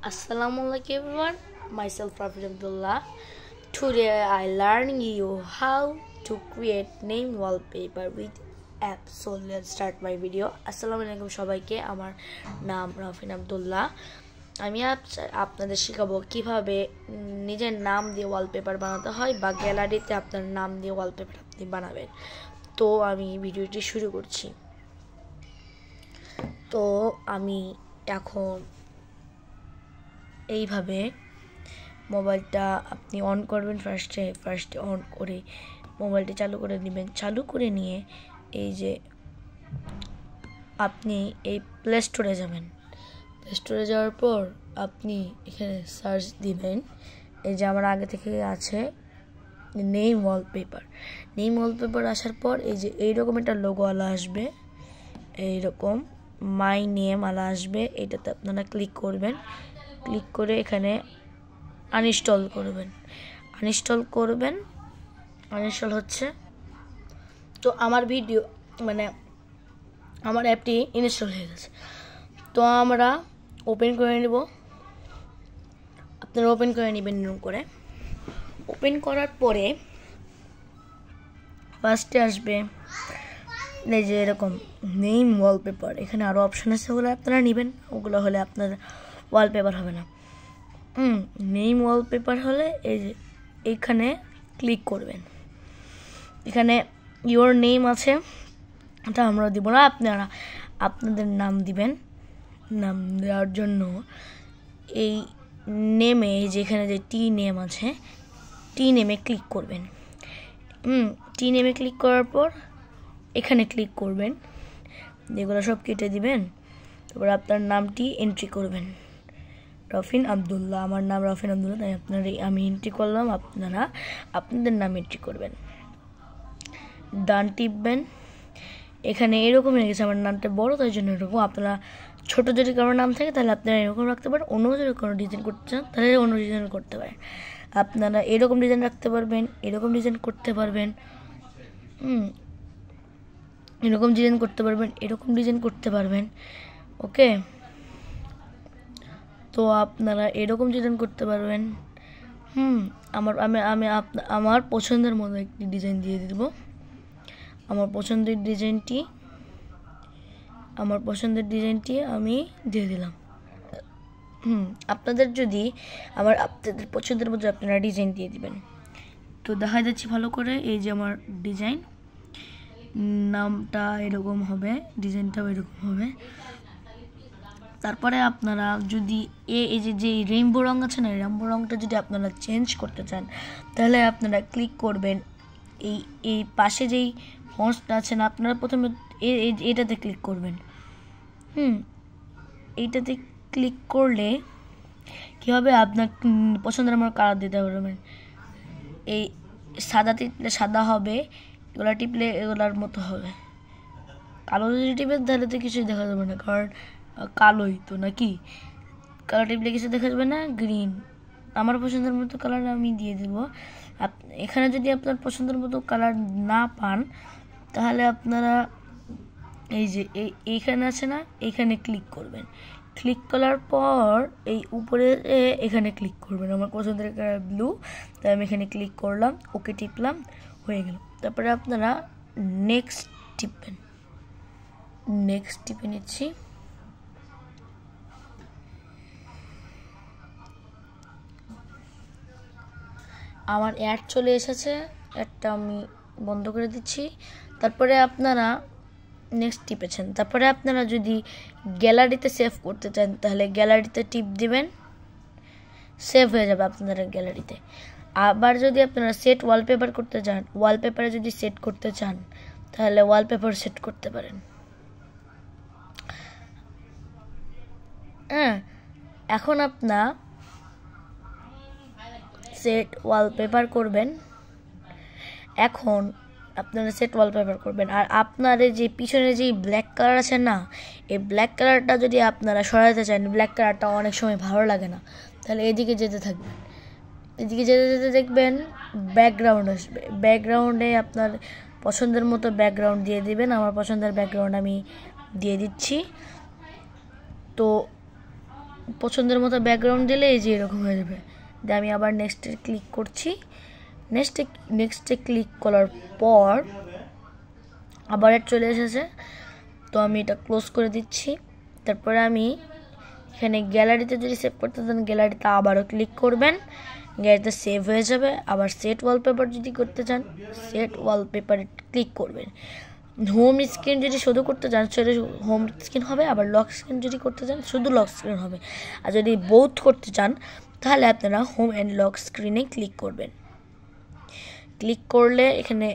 Assalamualaikum everyone, myself Prophet Abdullah. Today I learning you how to create name wallpaper with app. So let's start my video. Assalamualaikum সবাইকে, আমার নাম রাফিন আব্দুল্লাহ। আমি আপনাদের শেখাবো কিভাবে নিজের নাম দিয়ে ওয়ালপেপার বানাতে হয় বা গ্যালারিতে আপনার নাম দিয়ে ওয়ালপেপার আপনি বানাবেন। তো আমি ভিডিওটি শুরু করছি। তো আমি এখন এইভাবে মোবাইলটা আপনি অন করবেন। ফার্স্টে অন করে মোবাইলটি চালু করে নেবেন। চালু করে নিয়ে এই যে আপনি এই প্লে স্টোরে যাবেন। প্লে স্টোরে যাওয়ার পর আপনি এখানে সার্চ দিবেন। এই যে আমার আগে থেকে আছে নেম ওয়ালপেপার। নেম ওয়ালপেপার আসার পর এই যে এইরকম একটা লোগো আলা আসবে, এইরকম মাই নেম আলা আসবে। এটাতে আপনারা ক্লিক করবেন। ক্লিক করে এখানে আনইনস্টল করবেন। আনইনস্টল হচ্ছে। তো আমার আমার অ্যাপটি ইনস্টল হয়ে গেছে। তো আমরা ওপেন করে নেব। আপনারা ওপেন করে নেবেন এরকম করে। ওপেন করার পরে ফার্স্টে আসবে এই যে এরকম নেম ওয়ালপেপার। এখানে আরও অপশান আছে, ওগুলো আপনারা নেবেন। ওগুলো হলে আপনার ওয়ালপেপার হবে না। নেম ওয়ালপেপার হলে এই যে এইখানে ক্লিক করবেন। এখানে ইওর নেম আছে, এটা আমরা দিব না, আপনারা আপনাদের নাম দিবেন। নাম দেওয়ার জন্য এই নেমে যেখানে যে টি নেম আছে, টি নেমে ক্লিক করবেন। টি নেমে ক্লিক করার পর এখানে ক্লিক করবেন। যেগুলো সব কেটে দিবেন। তারপর আপনার নামটি এন্ট্রি করবেন। রাফিন আব্দুল্লাহ, আমার নাম রাফিন আব্দুল্লাহ, তাই আমি এন্ট্রি করলাম। আপনারা আপনাদের নাম এন্ট্রি করবেন। ডান টিপবেন। এখানে এরকম হয়ে গেছে, আমার নামটা বড় তাই জন্য এরকম। আপনারা ছোট যদি কারোর নাম থাকে তাহলে আপনারা এরকম রাখতে পারেন। অন্য যদি কোনো ডিজাইন করতে চান তাহলে অন্য ডিজাইন করতে পারেন। আপনারা এরকম ডিজাইন রাখতে পারবেন, এরকম ডিজাইন করতে পারবেন, এরকম ডিজাইন করতে পারবেন, এরকম ডিজাইন করতে পারবেন। ওকে, তো আপনারা এরকম ডিজাইন করতে পারবেন। আমার পছন্দের মতো একটি ডিজাইন দিয়ে দেব। আমার পছন্দের ডিজাইনটি আমি দিয়ে দিলাম। আপনাদের পছন্দের মতো আপনারা ডিজাইন দিয়ে দিবেন। তো দেখা যাচ্ছে ভালো করে, এই যে আমার ডিজাইন, নামটা এরকম হবে, ডিজাইনটাও এরকম হবে। তারপরে আপনারা যদি এই যে রেইনবো রং আছে না, রেইনবো রংটা যদি আপনারা চেঞ্জ করতে চান তাহলে আপনারা ক্লিক করবেন এই পাশে যেই ফন্টটা আছে না, আপনারা প্রথমে এটাতে ক্লিক করবেন। এইটাতে ক্লিক করলে কী হবে, আপনার পছন্দের আমার কালার দিতে পারবেন। এই সাদা টিপলে সাদা হবে, এগুলা টিপলে এগুলার মতো হবে। কালো যদি টিপেন তাহলে তো কিছুই দেখা যাবে না, কারণ কালোই তো নাকি। কালার টিপলে কিছু দেখা যাবে না। গ্রিন, আমার পছন্দের মতো কালার আমি দিয়ে দেব। এখানে যদি আপনার পছন্দের মতো কালার না পান তাহলে আপনারা এই যে এইখানে আছে না, এইখানে ক্লিক করবেন। ক্লিক করার পর এই উপরে এখানে ক্লিক করবেন। আমার পছন্দের কালার ব্লু, তাই আমি এখানে ক্লিক করলাম, ওকে টিপলাম, হয়ে গেল। তারপরে আপনারা নেক্সট টিপবেন। নেক্সট টিপে নিচ্ছি। আমার অ্যাড চলে এসেছে, অ্যাডটা আমি বন্ধ করে দিচ্ছি। তারপরে আপনারা নেক্সট টিপেছেন। তারপরে আপনারা যদি গ্যালারিতে সেভ করতে চান তাহলে গ্যালারিতে টিপ দিবেন, সেভ হয়ে যাবে আপনারা গ্যালারিতে। আবার যদি আপনারা সেট ওয়ালপেপার করতে চান, ওয়ালপেপারে যদি সেট করতে চান তাহলে ওয়ালপেপার সেট করতে পারেন। এখন আপনারা সেট ওয়ালপেপার করবেন। আর আপনার যে পিছনে যে ব্ল্যাক কালার আছে না, এই ব্ল্যাক কালারটা যদি আপনারা সরাতে চান, ব্ল্যাক কালারটা অনেক সময় ভালো লাগে না, তাহলে এদিকে যেতে থাকবেন। এদিকে যেতে যেতে দেখবেন ব্যাকগ্রাউন্ড আসবে। ব্যাকগ্রাউন্ডে আপনার পছন্দের মতো ব্যাকগ্রাউন্ড দিয়ে দিবেন। আমার পছন্দের ব্যাকগ্রাউন্ড আমি দিয়ে দিচ্ছি। তো পছন্দের মতো ব্যাকগ্রাউন্ড দিলে এই যে এরকম হয়ে যাবে। দিয়ে আমি আবার নেক্সটে ক্লিক করছি। নেক্সটে ক্লিক করার পর আবার চলে এসেছে, তো আমি এটা ক্লোজ করে দিচ্ছি। তারপরে আমি এখানে গ্যালারিতে যদি সেভ করতে চান গ্যালারিতে আবারও ক্লিক করবেন, গ্যালারিতে সেভ হয়ে যাবে। আবার সেট ওয়ালপেপার যদি করতে চান সেট ওয়ালপেপারে ক্লিক করবেন। হোম স্ক্রিন যদি শুধু করতে চান সেটা হোম স্ক্রিন হবে, আবার লক স্ক্রিন যদি করতে চান শুধু লক স্ক্রিন হবে। আর যদি বোথ করতে চান তাহলে আপনারা হোম অ্যান্ড লক স্ক্রিনে ক্লিক করবেন। ক্লিক করলে এখানে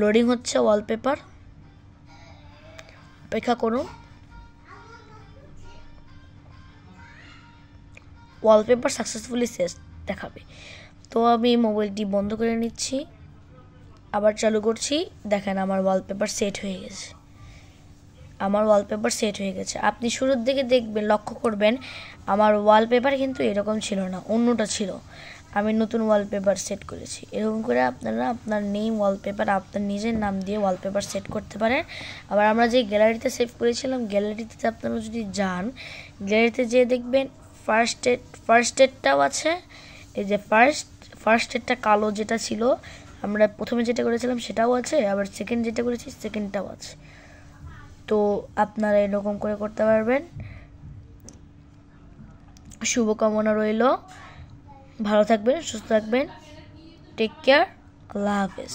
লোডিং হচ্ছে ওয়ালপেপার, অপেক্ষা করুন। ওয়ালপেপার সাকসেসফুলি সেট দেখাবে। তো আমি মোবাইলটি বন্ধ করে নিচ্ছি, আবার চালু করছি। দেখেন আমার ওয়ালপেপার সেট হয়ে গেছে। আপনি শুরুর দিকে দেখবেন, লক্ষ্য করবেন আমার ওয়ালপেপার কিন্তু এরকম ছিল না, অন্যটা ছিল। আমি নতুন ওয়ালপেপার সেট করেছি। এরকম করে আপনারা আপনার নেম ওয়ালপেপার আপনার নিজের নাম দিয়ে ওয়ালপেপার সেট করতে পারেন। আবার আমরা যে গ্যালারিতে সেভ করেছিলাম গ্যালারিতে আপনারা যদি যান, গ্যালারিতে যেয়ে দেখবেন ফার্স্ট এডটাও আছে। এই যে ফার্স্ট এডটা কালো যেটা ছিল, আমরা প্রথমে যেটা করেছিলাম সেটাও আছে, আবার সেকেন্ড যেটা করেছি সেকেন্ডটাও আছে। তো আপনারা এরকম করে করতে পারবেন। শুভকামনা রইল, ভালো থাকবেন, সুস্থ থাকবেন, টেক কেয়ার, আল্লাহ হাফেজ।